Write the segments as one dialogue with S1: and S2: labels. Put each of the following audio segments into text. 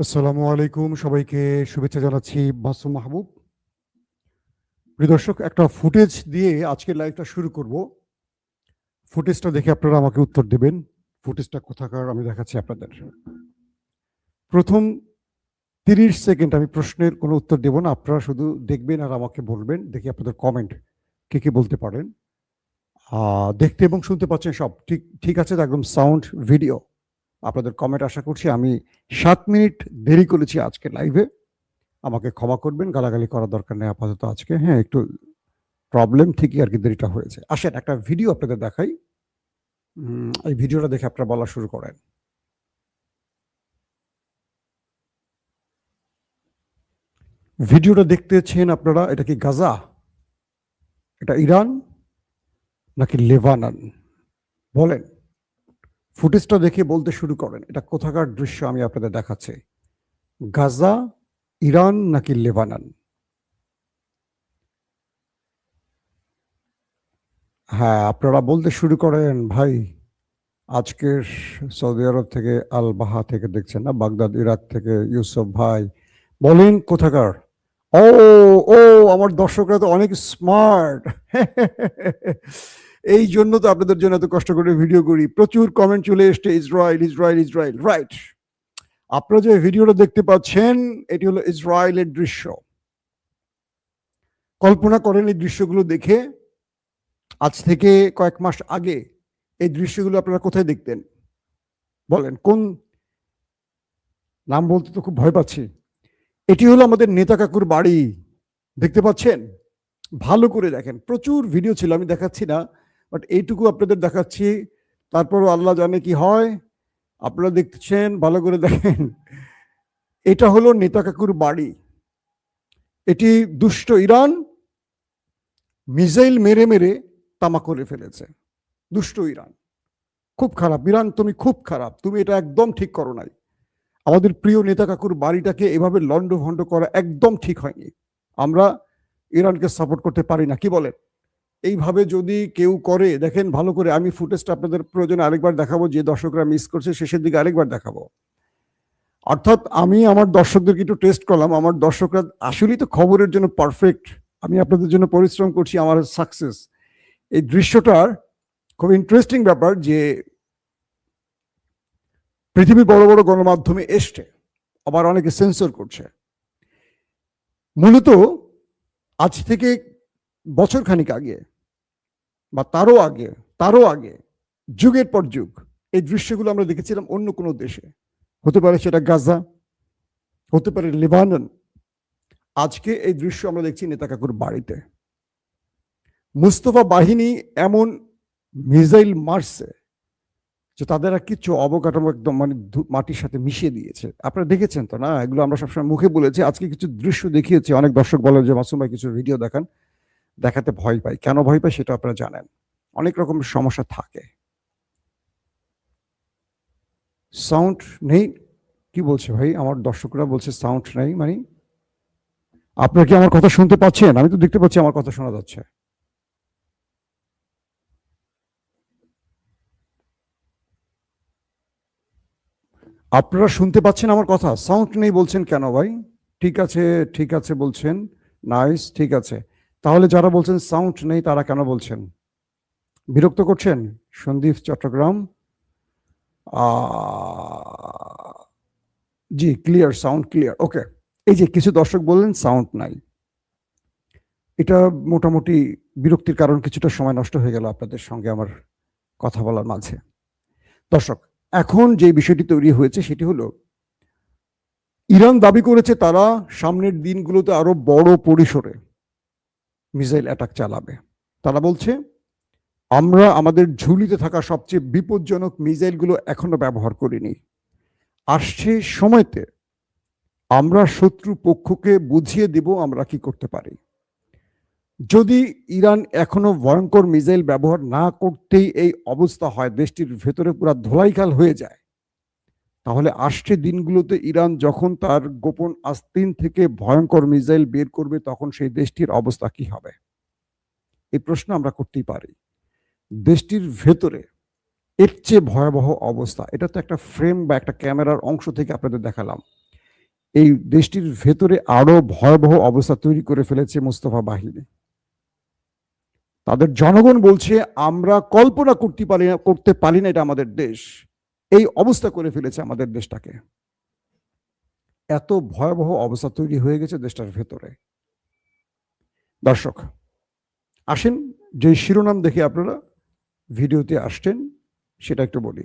S1: আসসালামু আলাইকুম, সবাইকে শুভেচ্ছা জানাচ্ছি। মাসুম মাহবুব। প্রিয় দর্শক, একটা ফুটেজ দিয়ে আজকের লাইভটা শুরু করব। ফুটেজটা দেখে আপনারা আমাকে উত্তর দেবেন। ফুটেজটা কোথাকার আমি দেখাচ্ছি আপনাদের। প্রথম 30 সেকেন্ড আমি প্রশ্নের কোনো উত্তর দেব না, আপনারা শুধু দেখবেন আর আমাকে বলবেন। দেখি আপনাদের কমেন্ট কে কে বলতে পারেন। দেখতে এবং শুনতে পাচ্ছেন সব ঠিক ঠিক আছে তো? একদম সাউন্ড ভিডিও। আপনাদের কমেন্ট আশা করছি। আমি 7 মিনিট দেরি করেছি আজকে লাইভে, আমাকে ক্ষমা করবেন। গালাগালি করার দরকার নেই আপাতত আজকে। হ্যাঁ, একটু প্রবলেম ঠিকই আর কি, দেরিটা হয়েছে। আসেন একটা ভিডিও আপনাদের দেখাই। এই ভিডিওটা দেখে আপনারা বলা শুরু করেন। ভিডিওটা দেখতেছেন আপনারা, এটা কি গাজা, এটা ইরান নাকি লেবানন? বলেন, ফুটেজটা দেখে বলতে শুরু করেন। এটা কোথাকার দৃশ্য আমি আপনাদের দেখাচ্ছি? গাজা, ইরান নাকি লেবানন? হ্যাঁ, আপনারা বলতে শুরু করেন ভাই। আজকের সৌদি আরব থেকে, আল বাহা থেকে দেখছেন না, বাগদাদ ইরাক থেকে ইউসুফ ভাই, বলেন কোথাকার? ও ও আমার দর্শকরা তো অনেক স্মার্ট। এই জন্য তো আপনাদের জন্য এত কষ্ট করে ভিডিও করি। প্রচুর কমেন্ট চলে এসছে, ইসরায়েল ইসরায়েল ইসরায়েল। রাইট, আপনারা যে ভিডিওটা দেখতে পাচ্ছেন এটি হলো ইসরায়েলের দৃশ্য। কল্পনা করেন এই দৃশ্যগুলো দেখে আজ থেকে কয়েক মাস আগে এই দৃশ্যগুলো আপনারা কোথায় দেখতেন? বলেন কোন নাম বলতে তো খুব ভয় পাচ্ছি। এটি হলো আমাদের নেতা কাকুর বাড়ি, দেখতে পাচ্ছেন? ভালো করে দেখেন, প্রচুর ভিডিও ছিল, আমি দেখাচ্ছি না, বাট এইটুকু আপনাদের দেখাচ্ছি। তারপরও আল্লাহ জানে কি হয়। আপনারা দেখছেন, ভালো করে দেখেন। এটা হলো নেতা কাকুর বাড়ি। এটি দুষ্ট ইরান মিসাইল মেরে মেরে তামা করে ফেলেছে। দুষ্ট ইরান খুব খারাপ। ইরান তুমি খুব খারাপ, তুমি এটা একদম ঠিক করো নাই। আমাদের প্রিয় নেতা কাকুর বাড়িটাকে এভাবে লন্ডভন্ড করা একদম ঠিক হয়নি। আমরা ইরানকে সাপোর্ট করতে পারি না, কি বলেন? এইভাবে যদি কেউ করে, দেখেন ভালো করে, আমি ফুটেজটা আপনাদের প্রয়োজনে আরেকবার দেখাবো, যে দর্শকরা মিস করছে শেষের দিকে আরেকবার দেখাবো। অর্থাৎ আমি আমার দর্শকদেরকে একটু টেস্ট করলাম, আমার দর্শকরা আসলেই তো খবরের জন্য পারফেক্ট। আমি আপনাদের জন্য পরিশ্রম করছি, আমার সাকসেস। এই দৃশ্যটার খুব ইন্টারেস্টিং ব্যাপার যে পৃথিবীর বড় বড় গণমাধ্যমে এসছে, আবার অনেকে সেন্সর করছে। মূলত আজ থেকে বছর খানিক আগে বা তারও আগে যুগের পর যুগ এই দৃশ্যগুলো আমরা দেখেছিলাম অন্য কোনো দেশে। হতে পারে সেটা গাজা, হতে পারে লেবানন। আজকে এই দৃশ্য আমরা দেখছি নেতা কাকুর বাড়িতে। মুস্তফা বাহিনী এমন মিসাইল মারছে যে তাদের আর কিছু অবকাঠামো একদম মানে মাটির সাথে মিশিয়ে দিয়েছে। আপনারা দেখেছেন তো না? এগুলো আমরা সবসময় মুখে বলেছি, আজকে কিছু দৃশ্য দেখিয়েছি। অনেক দর্শক বলে যে মাসুম ভাই কিছু ভিডিও দেখান, দেখাতে ভয় পাই। কেন ভয় পাই সেটা আপনারা জানেন, অনেক রকম সমস্যা থাকে। সাউন্ড নেই? কি বলছে ভাই? আমার দর্শকরা বলছে সাউন্ড নেই। মানে আপনারা কি আমার কথা শুনতে পাচ্ছেন? আমি তো দেখতে পাচ্ছি আমার কথা শোনা যাচ্ছে। আপনারা শুনতে পাচ্ছেন আমার কথা? সাউন্ড নেই বলছেন কেন ভাই? ঠিক আছে, ঠিক আছে বলছেন। নাইস, ঠিক আছে। তাহলে যারা বলছেন সাউন্ড নেই তারা কেন বলছেন? বিরক্ত করছেন? সন্দীপ চট্টগ্রাম, জি ক্লিয়ার, সাউন্ড ক্লিয়ার, ওকে। এই যে কিছু দর্শক বললেন সাউন্ড নাই, এটা মোটামুটি বিরক্তির কারণ। কিছুটা সময় নষ্ট হয়ে গেল আপনাদের সঙ্গে আমার কথা বলার মাঝে। দর্শক, এখন যে বিষয়টি তৈরি হয়েছে সেটি হলো, ইরান দাবি করেছে তারা সামনের দিনগুলোতে আরো বড় পরিসরে মিসাইল অ্যাটাক চালাবে। তারা বলছে আমরা আমাদের ঝুলিতে থাকা সবচেয়ে বিপজ্জনক মিসাইলগুলো এখনো ব্যবহার করিনি। আসছে সময়তে আমরা শত্রু পক্ষকে বুঝিয়ে দেব আমরা কি করতে পারি। যদি ইরান এখনো ভয়ঙ্কর মিসাইল ব্যবহার না করতেই এই অবস্থা হয়, দেশটির ভেতরে পুরো ধোলাইখাল হয়ে যায়, তাহলে আসছে দিনগুলোতে ইরান যখন তার গোপন আস্তিন থেকে ভয়ঙ্কর মিসাইল বের করবে, তখন সেই দেশটির অবস্থা কি হবে? এই প্রশ্ন আমরা করতেই পারি। দেশটির ভেতরে এর চেয়ে ভয়াবহ অবস্থা। এটা তো একটা ফ্রেম বা একটা ক্যামেরার অংশ থেকে আপনাদের দেখালাম। এই দেশটির ভেতরে আরো ভয়াবহ অবস্থা তৈরি করে ফেলেছে মোস্তফা বাহিনী। তাদের জনগণ বলছে আমরা কল্পনা করতে পারি না এটা আমাদের দেশ, এই অবস্থা করে ফেলেছে আমাদের দেশটাকে। এত ভয়াবহ অবস্থা তৈরি হয়ে গেছে দেশটার ভেতরে। দর্শক আসেন, যে শিরোনাম দেখে আপনারা ভিডিওতে আসছেন সেটা একটু বলি।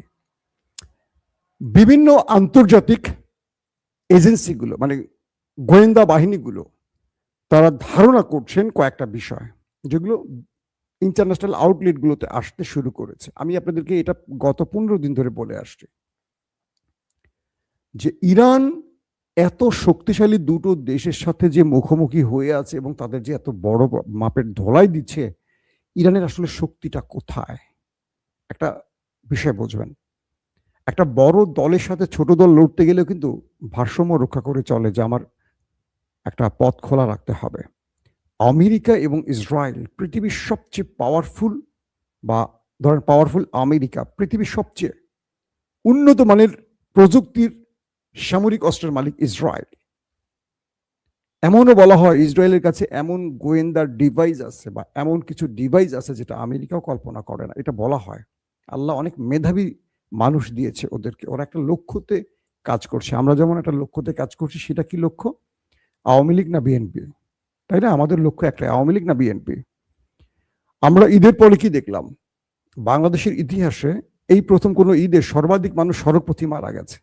S1: বিভিন্ন আন্তর্জাতিক এজেন্সিগুলো মানে গোয়েন্দা বাহিনীগুলো তারা ধারণা করছেন কয়েকটা বিষয়, যেগুলো ইন্টারন্যাশনাল আউটলেটগুলোতে আসতে শুরু করেছে। আমি আপনাদেরকে এটা গত 15 দিন ধরে বলে আসছি যে ইরান এত শক্তিশালী দুটো দেশের সাথে যে মুখোমুখি হয়ে আছে এবং তাদের যে এত বড় মাপের ধোলাই দিচ্ছে, ইরানের আসলে শক্তিটা কোথায়? একটা বিষয় বুঝবেন, একটা বড় দলের সাথে ছোট দল লড়তে গেলেও কিন্তু ভারসাম্য রক্ষা করে চলে, যে আমার একটা পথ খোলা রাখতে হবে। আমেরিকা এবং ইসরায়েল পৃথিবীর সবচেয়ে পাওয়ারফুল, বা ধরেন পাওয়ারফুল আমেরিকা পৃথিবীর সবচেয়ে উন্নত মানের প্রযুক্তির সামরিক অস্ত্রের মালিক ইসরায়েল। এমনও বলা হয় ইসরায়েলের কাছে এমন গোয়েন্দার ডিভাইস আছে বা এমন কিছু ডিভাইস আছে যেটা আমেরিকাও কল্পনা করে না, এটা বলা হয়। আল্লাহ অনেক মেধাবী মানুষ দিয়েছে ওদেরকে, ওরা একটা লক্ষ্যতে কাজ করছে। আমরা যেমন একটা লক্ষ্যতে কাজ করছি, সেটা কি লক্ষ্য? আওয়ামী লীগ না বিএনপি? তাই না? আমাদের লক্ষ্য একটাই, আওয়ামী লীগ না বিএনপি। আমরা ঈদের পরে কি দেখলাম? বাংলাদেশের ইতিহাসে এই প্রথম কোনো ঈদে সর্বাধিক মানুষ সড়কপথে মারা গেছে।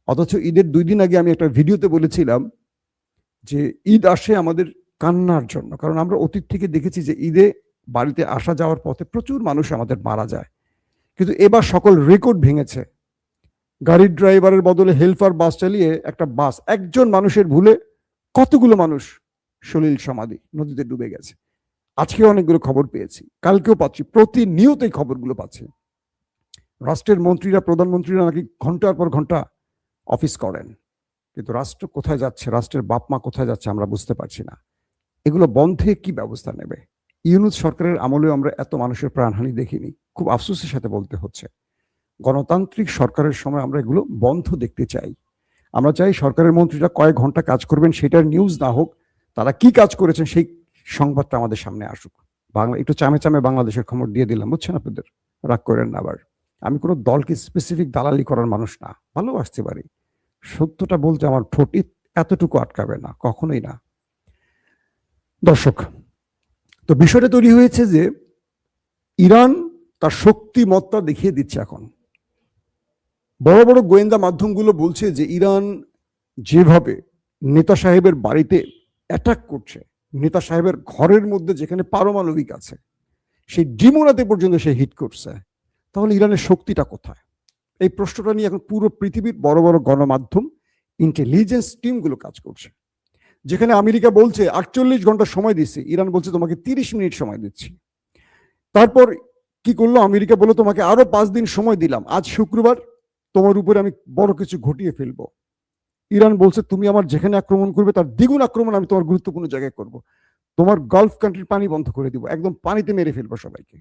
S1: অথচ ঈদের 2 দিন আগে আমি একটা ভিডিওতে বলেছিলাম যে ঈদ আসে আমাদের কান্নার জন্য, কারণ আমরা অতীত থেকে দেখেছি যে ঈদে বাড়িতে আসা যাওয়ার পথে প্রচুর মানুষ আমাদের মারা যায়। কিন্তু এবার সকল রেকর্ড ভেঙেছে। গাড়ির ড্রাইভারের বদলে হেল্পার বাস চালিয়ে একটা বাস, একজন মানুষের ভুলে কতগুলো মানুষ সলিল সমাধি নদীতে ডুবে গেছে। আজকে অনেকগুলো খবর পেয়েছি, কালকেও পাচ্ছি, প্রতিনিয়ত এই খবরগুলো পাচ্ছি। রাষ্ট্রের মন্ত্রীরা, প্রধানমন্ত্রীরা নাকি ঘন্টার পর ঘন্টা অফিস করেন, কিন্তু রাষ্ট্র কোথায় যাচ্ছে, রাষ্ট্রের বাপ মা কোথায় যাচ্ছে আমরা বুঝতে পারছি না। এগুলো বন্ধে কি ব্যবস্থা নেবে? ইউনূস সরকারের আমলেও আমরা এত মানুষের প্রাণহানি দেখিনি, খুব আফসোসের সাথে বলতে হচ্ছে। গণতান্ত্রিক সরকারের সময় আমরা এগুলো বন্ধ দেখতে চাই। আমরা চাই সরকারের মন্ত্রীরা কয়েক ঘন্টা কাজ করবেন, সেটার নিউজ না হোক, তারা কি কাজ করেছেন সেই সংবাদটা আমাদের সামনে আসুক। বাংলা একটু চামে চামে বাংলাদেশের খবর দিয়ে দিলাম, বুঝছেন? আপনাদের রাগ করেন না আবার। আমি কোনো দলকে স্পেসিফিক দালালি করার মানুষ না, ভালোবাসতে পারি, সত্যটা বলতে আমার ঠোঁট এতটুকু আটকাবে না, কখনোই না। দর্শক, তো বিষয়টা তৈরি হয়েছে যে ইরান তার শক্তিমত্তা দেখিয়ে দিচ্ছে এখন। বড় বড় গোয়েন্দা মাধ্যমগুলো বলছে যে ইরান যেভাবে নেতা সাহেবের বাড়িতে অ্যাটাক করছে, নেতা সাহেবের ঘরের মধ্যে যেখানে পারমাণবিক আছে সেই ডিমোনাতে পর্যন্ত সে হিট করছে, তাহলে ইরানের শক্তিটা কোথায়? এই প্রশ্নটা নিয়ে এখন পুরো পৃথিবীর বড় বড় গণমাধ্যম, ইন্টেলিজেন্স টিমগুলো কাজ করছে। যেখানে আমেরিকা বলছে 48 ঘন্টা সময় দিচ্ছে, ইরান বলছে তোমাকে 30 মিনিট সময় দিচ্ছি। তারপর কি করলো আমেরিকা? বললো তোমাকে আরো 5 দিন সময় দিলাম, আজ শুক্রবার, তোমার উপরে আমি বড় কিছু ঘটিয়ে ফেলবো। ইরান বলছে তুমি আমার যেখানে আক্রমণ করবে তার দ্বিগুণ আক্রমণ আমি তোমার গুরুত্বপূর্ণ জায়গায় করব। তোমার গালফ কান্ট্রির পানি বন্ধ করে দিব, একদম পানিতে মেরে ফেলবো সবাইকে,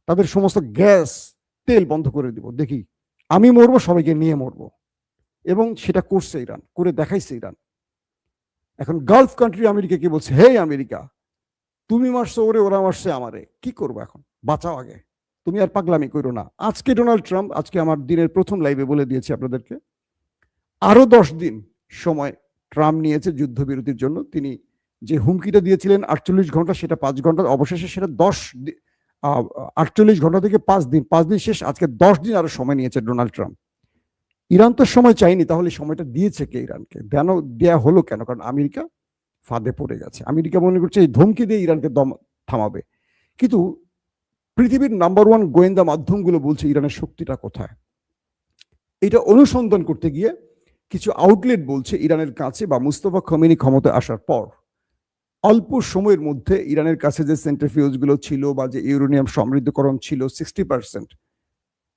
S1: তাদের সমস্ত গ্যাস তেল বন্ধ করে দিব, দেখি আমি মরবো, সবাইকে নিয়ে মরবো। এবং সেটা করছে ইরান, করে দেখাইছে ইরান। এখন গালফ কান্ট্রি আমেরিকাকে বলছে, হে আমেরিকা, তুমি মারছো ওরে, ওরা মারছে আমারে, কি করবো এখন? বাঁচাও আগে, তুমি আর পাগলামি করো না। আজকে ডোনাল্ড ট্রাম্প, আজকে আমার দিনের প্রথম লাইভে বলে দিয়েছি আপনাদেরকে, আরো 10 দিন সময় ট্রাম্প নিয়েছে যুদ্ধবিরতির জন্য। তিনি যে হুমকিটা দিয়েছিলেন 48 ঘন্টা, সেটা 5 ঘন্টা, অবশেষে সেটা 48 ঘন্টা থেকে 5 দিন, 5 দিন শেষ, আজকে 10 দিন আরো সময় নিয়েছে ডোনাল্ড ট্রাম্প। ইরান তো সময় চাইনি, তাহলে সময়টা দিয়েছে কে ইরানকে? দেয়া হলো কেন? কারণ আমেরিকা ফাঁদে পড়ে গেছে। আমেরিকা মনে করছে এই ধমকি দিয়ে ইরানকে দম থামাবে, কিন্তু পৃথিবীর নাম্বার 1 গোয়েন্দা মাধ্যমগুলো বলছে ইরানের শক্তিটা কোথায়। এটা অনুসন্ধান করতে গিয়ে কিছু আউটলেট বলছে ইরানের কাছে, বা মুস্তফা খমেনি ক্ষমতায় আসার পর অল্প সময়ের মধ্যে ইরানের কাছে যে সেন্ট্রিফিউজগুলো ছিল বা যে ইউরেনিয়াম সমৃদ্ধকরণ ছিল 60%,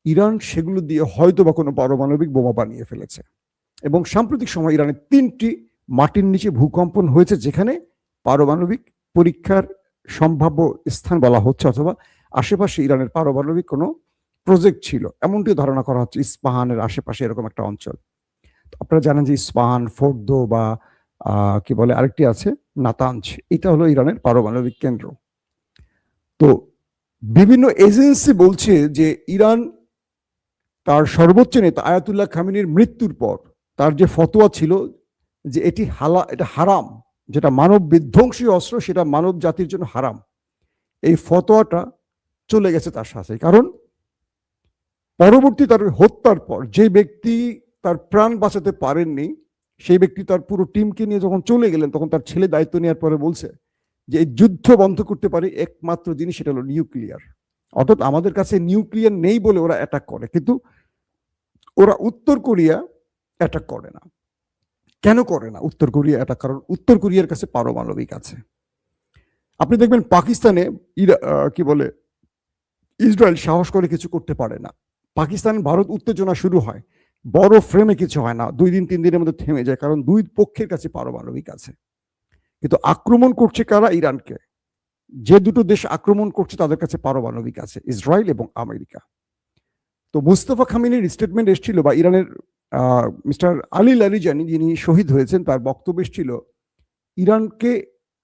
S1: ইরান সেগুলো দিয়ে হয়তো বা কোনো পারমাণবিক বোমা বানিয়ে ফেলেছে। এবং সাম্প্রতিক সময় ইরানের 3টি মাটির নিচে ভূকম্পন হয়েছে, যেখানে পারমাণবিক পরীক্ষার সম্ভাব্য স্থান বলা হচ্ছে, অথবা আশেপাশে ইরানের পারমাণবিক কোনো প্রজেক্ট ছিল এমনটি ধারণা করা হচ্ছে, ইস্পাহানের আশেপাশে এরকম একটা অঞ্চল। আপনারা জানেন যে ইস্পাহান, ফোর্দো বা কি বলে আরেকটি আছে নাতাঞ্জ, এটা হলো ইরানের পারমাণবিক কেন্দ্র। তো বিভিন্ন এজেন্সি বলছে যে ইরান তার সর্বোচ্চ নেতা আয়াতুল্লাহ খামেনির মৃত্যুর পর তার যে ফতোয়া ছিল যে এটা হারাম, যেটা মানব বিধ্বংসী অস্ত্র সেটা মানব জাতির জন্য হারাম, এই ফতোয়াটা চলে গেছে তার সাথে। কারণ পরবর্তী তার হত্যার পর যে ব্যক্তি তার প্রাণ বাঁচাতে পারেননি, সেই ব্যক্তি তার পুরো টিমকে নিয়ে যখন চলে গেলেন, তখন তার ছেলে দায়িত্ব নেওয়ার পরে বলছে যে এই যুদ্ধ বন্ধ করতে পারে একমাত্র জিনিস, সেটা হলো নিউক্লিয়ার। অর্থাৎ আমাদের কাছে নিউক্লিয়ার নেই বলে ওরা অ্যাটাক করে, কিন্তু ওরা উত্তর কোরিয়া অ্যাটাক করে না। কেন করে না উত্তর কোরিয়া অ্যাটাক? কারণ উত্তর কোরিয়ার কাছে পারমাণবিক আছে। আপনি দেখবেন পাকিস্তানে কি বলে ইসরায়েল সাহস করে কিছু করতে পারে না। পাকিস্তান ভারত উত্তেজনা শুরু হয়, বড় ফ্রেমে কিছু হয় না, 2 দিন 3 দিনের মধ্যে থেমে যায়, কারণ দুই পক্ষের কাছে পারমাণবিক আছে। কিন্তু আক্রমণ করছে কারা? ইরানকে। যে দুটো দেশ আক্রমণ করছে তাদের কাছে পারমাণবিক আছে, ইসরায়েল এবং আমেরিকা। তো মুস্তফা খামিনির স্টেটমেন্ট এসেছিল, বা ইরানের মিস্টার আলী লারিজানি যিনি শহীদ হয়েছেন, তার বক্তব্য এসেছিল ইরানকে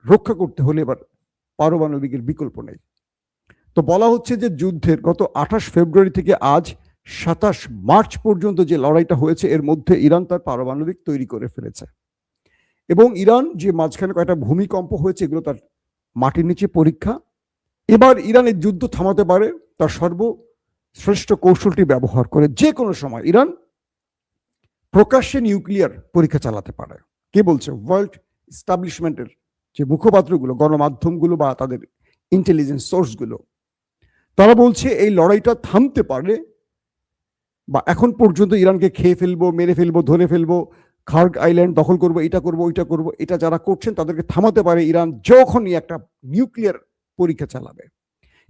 S1: রক্ষা করতে হলে এবার পারমাণবিকের বিকল্প নেই। তো বলা হচ্ছে যে যুদ্ধের গত 28 ফেব্রুয়ারি থেকে আজ 27 মার্চ পর্যন্ত যে লড়াইটা হয়েছে, এর মধ্যে ইরান তার পারমাণবিক তৈরি করে ফেলেছে। এবং ইরান যে মাঝখানে কয়েকটা ভূমিকম্প হয়েছে, এগুলো তার মাটির নিচে পরীক্ষা। এবার ইরান এই যুদ্ধ থামাতে পারে তার সর্বশ্রেষ্ঠ কৌশলটি ব্যবহার করে। যে কোনো সময় ইরান প্রকাশ্যে নিউক্লিয়ার পরীক্ষা চালাতে পারে। কে বলছে? ওয়ার্ল্ড এস্টাবলিশমেন্টের যে মুখপাত্রগুলো, গণমাধ্যমগুলো বা তাদের ইন্টেলিজেন্স সোর্সগুলো, তারা বলছে এই লড়াইটা থামতে পারে, বা এখন পর্যন্ত ইরানকে খেয়ে ফেলবো, মেরে ফেলবো, ধরে ফেলবো, খার্গ আইল্যান্ড দখল করবো, এটা করবো, ওইটা করবো, এটা যারা করছেন তাদেরকে থামাতে পারে ইরান যখনই একটা নিউক্লিয়ার পরীক্ষা চালাবে।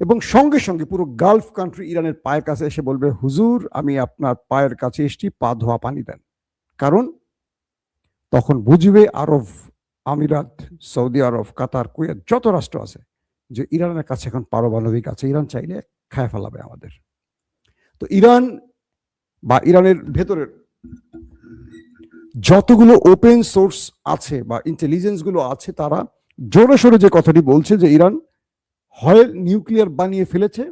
S1: এবং সঙ্গে সঙ্গে পুরো গালফ কান্ট্রি ইরানের পায়ের কাছে এসে বলবে, হুজুর আমি আপনার পায়ের কাছে এসছি, পা ধোয়া পানি দেন। কারণ তখন বুঝবে আরব আমিরাত, সৌদি আরব, কাতার, কুয়েত, যত রাষ্ট্র আছে যে ইরানের কাছে এখন পারমাণবিক আছে, ইরান চাইলে খায় ফেলাবে আমাদের। তো ইরান বা ইরানের ভেতরের যতগুলো ওপেন সোর্স আছে বা ইন্টেলিজেন্স গুলো আছে, তারা জোরে সোরে যে কথাটি বলছে যে ইরান হয় নিউক্লিয়ার বানিয়ে ফেলেছে,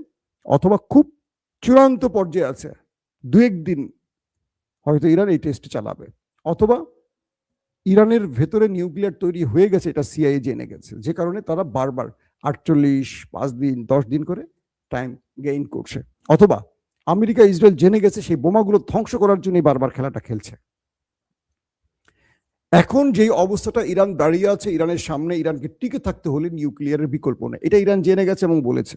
S1: অথবা খুব চূড়ান্ত পর্যায়ে আছে, 2-1 দিন হয়তো ইরান এই টেস্ট চালাবে, অথবা ইরানের ভেতরে নিউক্লিয়ার তৈরি হয়ে গেছে, এটা সিআইএ জেনে গেছে, যে কারণে তারা বারবার 48, 5 দিন, 10 দিন করে টাইম গেইন করছে। অথবা আমেরিকা, ইসরায়েল জেনে গেছে, সেই বোমাগুলো ধ্বংস করার জন্যই বারবার খেলাটা খেলছে। এখন যেই অবস্থাটা ইরান দাঁড়িয়ে আছে, ইরানের সামনে ইরানকে টিকে থাকতে হলে নিউক্লিয়ারের বিকল্প নেই, এটা ইরান জেনে গেছে এবং বলেছে,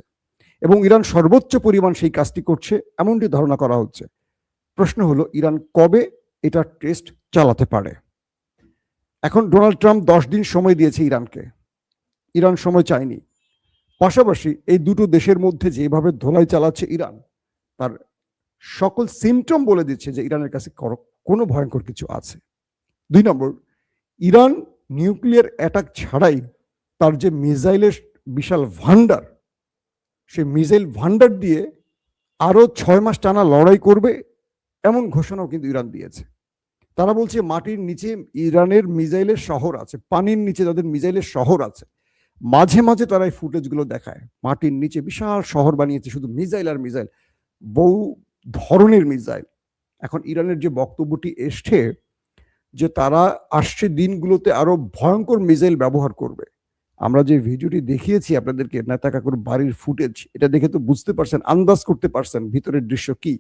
S1: এবং ইরান সর্বোচ্চ পরিমাণ সেই কাজটি করছে এমনটি ধারণা করা হচ্ছে। প্রশ্ন হলো ইরান কবে এটা টেস্ট চালাতে পারে? এখন ডোনাল্ড ট্রাম্প 10 দিন সময় দিয়েছে ইরানকে, ইরান সময় চায়নি। পাশাপাশি এই দুটো দেশের মধ্যে যেভাবে ধোলাই চালাচ্ছে ইরান, তার সকল সিমটম বলে দিচ্ছে যে ইরানের কাছে কোনো ভয়ঙ্কর কিছু আছে। 2 নম্বর, ইরান নিউক্লিয়ার অ্যাটাক ছাড়াই তার যে মিসাইলের বিশাল ভান্ডার, সে মিসাইল ভান্ডার দিয়ে আরো 6 মাস টানা লড়াই করবে, এমন ঘোষণাও কিন্তু ইরান দিয়েছে। তারা বলছে মাটির নিচে ইরানের মিসাইলের শহর আছে, পানির নিচে তাদের মিসাইলের শহর আছে। মাঝে মাঝে তারা এই ফুটেজগুলো দেখায়, মাটির নিচে বিশাল শহর বানিয়েছে, শুধু মিসাইল আর মিসাইল, বহু ধরনের মিসাইল। এখন ইরানের যে বক্তব্যটি এসছে যে তারা আসছে দিনগুলোতে আরো ভয়ঙ্কর মিসাইল ব্যবহার করবে। আমরা যে ভিডিওটি দেখিয়েছি আপনাদেরকে, নেতা কাকুর বাড়ির ফুটেজ, এটা দেখে তো বুঝতে পারছেন, আন্দাজ করতে পারছেন ভিতরের দৃশ্য কি।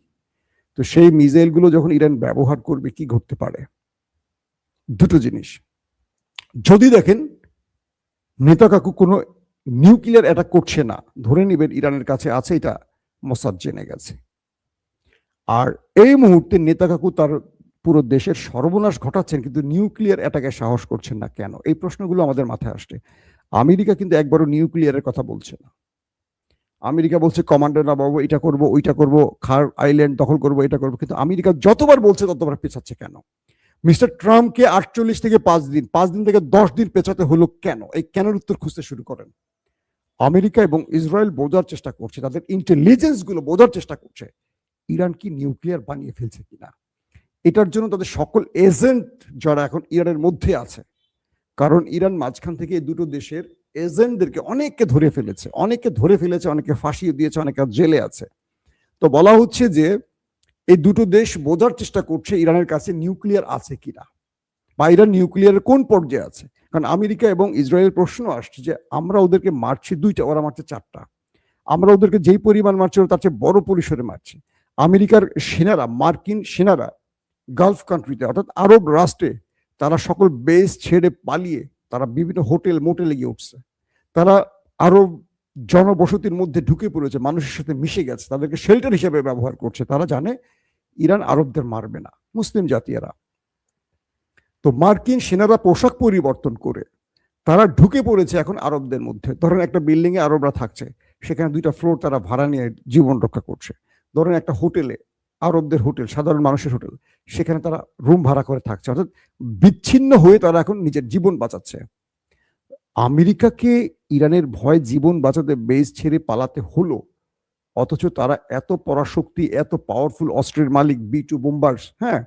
S1: তো সেই মিসাইলগুলো যখন ইরান ব্যবহার করবে, কি ঘটতে পারে? দুটো জিনিস, যদি দেখেন নেতা কাকু কোনো নিউক্লিয়ার অ্যাটাক করছে না, ধরে নেবেন ইরানের কাছে আছে, এটা মোসাদ জেনে গেছে। আর এই মুহূর্তে নেতা কাকু তার পুরো দেশের সর্বনাশ ঘটাচ্ছেন, কিন্তু নিউক্লিয়ার অ্যাটাকে সাহস করছেন না কেন? এই প্রশ্নগুলো আমাদের মাথায় আসছে। আমেরিকা কিন্তু একবারও নিউক্লিয়ারের কথা বলছে না। আমেরিকা বলছে কমান্ডার না বাবু, এটা করবো, ওইটা করবো, খার আইল্যান্ড দখল করবো, এটা করবো, কিন্তু আমেরিকা যতবার বলছে ততবার পেছাচ্ছে কেন? মিস্টার ট্রাম্পকে 48 থেকে 5 দিন, 5 দিন থেকে 10 দিন পেছাতে হলো কেন? এই কেনের উত্তর খুঁজতে শুরু করেন। আমেরিকা এবং ইসরায়েল বোঝার চেষ্টা করছে, তাদের ইন্টেলিজেন্স গুলো বোঝার চেষ্টা করছে ইরান কি নিউক্লিয়ার বানিয়ে ফেলছে কিনা। এটার জন্য তাদের সকল এজেন্ট যারা এখন ইরানের মধ্যে আছে, কারণ ইরান মাঝখান থেকে এই দুটো দেশের এজেন্টদেরকে অনেককে ধরে ফেলেছে, অনেকে ফাঁসিয়ে দিয়েছে, অনেকে জেলে আছে। তো বলা হচ্ছে যে এই দুটো দেশ বোঝার চেষ্টা করছে ইরানের কাছে নিউক্লিয়ার আছে কিনা, বা ইরান নিউক্লিয়ারের কোন পর্যায়ে আছে। কারণ আমেরিকা এবং ইসরায়েলের প্রশ্ন আসছে যে আমরা ওদেরকে মারছি 2টা, ওরা মারছে 4টা। আমরা ওদেরকে যেই পরিমাণ মারছি তার চেয়ে বড় পরিসরে মারছি। আমেরিকার সেনারা, মার্কিন সেনারা গালফ কান্ট্রিতে অর্থাৎ আরব রাষ্ট্রে তারা সকল বেস ছেড়ে পালিয়ে তারা বিভিন্ন হোটেল মোটেলে গিয়ে উঠছে। তারা আরব জনবসতির মধ্যে ঢুকে পড়েছে, মানুষের সাথে মিশে গেছে, তাদেরকে শেল্টার হিসেবে ব্যবহার করছে। তারা জানে ইরান আরবদের মারবে না, মুসলিম জাতীয়রা। তো মার্কিন সেনারা পোশাক পরিবর্তন করে তারা ঢুকে পড়েছে এখন আরবদের মধ্যে। ধরেন একটা বিল্ডিং এ আরবরা থাকছে, সেখানে 2টা ফ্লোর তারা ভাড়া নিয়ে জীবন রক্ষা করছে। ধরেন একটা হোটেলে, আরবদের হোটেল, সাধারণ মানুষের হোটেল, সেখানে তারা রুম ভাড়া করে থাকছে, অর্থাৎ বিচ্ছিন্ন হয়ে তারা এখন নিজের জীবন বাঁচাচ্ছে। আমেরিকাকে ইরানের ভয় জীবন বাঁচাতে বেস ছেড়ে পালাতে হলো, অথচ তারা এত পরাশক্তি, এত পাওয়ারফুল অস্ত্রের মালিক, B2 বোম্বার্স, হ্যাঁ,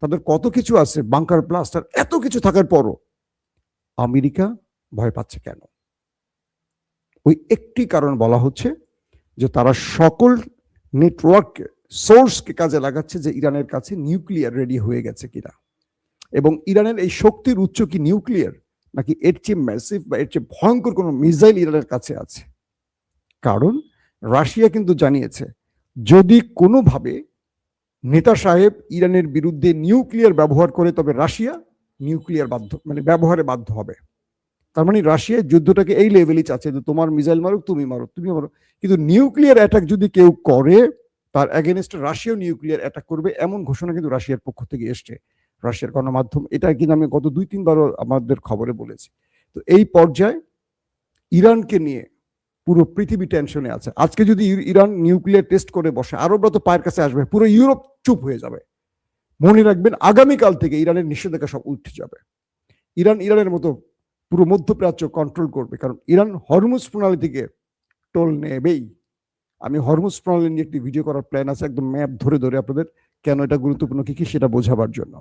S1: তাদের কত কিছু আছে, বাংকার ব্লাস্টার, এত কিছু থাকার পরও আমেরিকা ভয় পাচ্ছে কেন? ওই একটি কারণ বলা হচ্ছে যে তারা সকল নেটওয়ার্ক সোর্সকে কাজে লাগাচ্ছে যে ইরানের কাছে নিউক্লিয়ার রেডি হয়ে গেছে কিনা, এবং ইরানের এই শক্তির উৎস কি নিউক্লিয়ার, নাকি এর চেয়ে ম্যাসিভ বা এর চেয়ে ভয়ঙ্কর কোনো মিসাইল ইরানের কাছে আছে। কারণ রাশিয়া কিন্তু জানিয়েছে যদি কোনোভাবে নেতা সাহেব ইরানের বিরুদ্ধে নিউক্লিয়ার ব্যবহার করে তবে রাশিয়া নিউক্লিয়ার ব্যবহারে বাধ্য হবে। তার মানে রাশিয়া যুদ্ধটাকে এই লেভেলই চাচ্ছে যে তোমার মিসাইল মারুক, তুমি মারো, তুমি মারো, কিন্তু নিউক্লিয়ার অ্যাটাক যদি কেউ করে তার এগেনস্টে রাশিয়াও নিউক্লিয়ার অ্যাটাক করবে, এমন ঘোষণা কিন্তু রাশিয়ার পক্ষ থেকে এসছে। রাশিয়ার গণমাধ্যম এটা কিন্তু আমি গত 2-3 বারও আমাদের খবরে বলেছি। তো এই পর্যায়ে ইরানকে নিয়ে পুরো পৃথিবী টেনশনে আছে। আজকে যদি ইরান নিউক্লিয়ার টেস্ট করে বসে, আরবরা তো পায়ের কাছে আসবে, পুরো ইউরোপ চুপ হয়ে যাবে। মনে রাখবেন আগামীকাল থেকে ইরানের নিষেধাজ্ঞা সব উঠে যাবে। ইরানের মতো পুরো মধ্যপ্রাচ্য কন্ট্রোল করবে, কারণ ইরান হরমুজ প্রণালী থেকে টোল নেবেই। আমি হরমুজ প্রণালী নিয়ে একটি ভিডিও করার প্ল্যান আছে, একদম ম্যাপ ধরে ধরে আপনাদের কেন এটা গুরুত্বপূর্ণ কি কি সেটা বোঝাবার জন্য।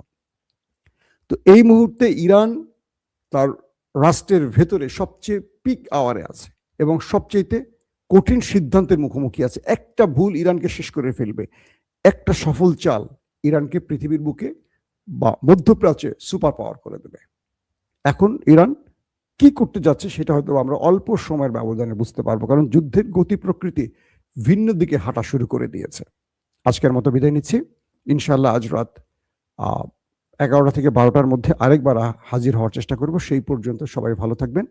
S1: তো এই মুহূর্তে ইরান তার রাষ্ট্রের ভেতরে সবচেয়ে পিক আওয়ারে আছে এবং সবচেয়ে কঠিন সিদ্ধান্তের মুখোমুখি আছে। একটা ভুল ইরানকে শেষ করে ফেলবে, একটা সফল চাল ইরানকে পৃথিবীর বুকে বা মধ্যপ্রাচ্যে সুপার পাওয়ার করে দেবে। এখন ইরান কি করতে যাচ্ছে সেটা হয়তো আমরা অল্প সময়ের ব্যবধানে বুঝতে পারবো, কারণ যুদ্ধের গতি প্রকৃতি ভিন্ন দিকে হাঁটা শুরু করে দিয়েছে। আজকের মতো বিদায় নিচ্ছি। ইনশাআল্লাহ আজ রাত 11টা থেকে 12টার মধ্যে আরেকবার হাজির হওয়ার চেষ্টা করব। সেই পর্যন্ত সবাই ভালো থাকবেন।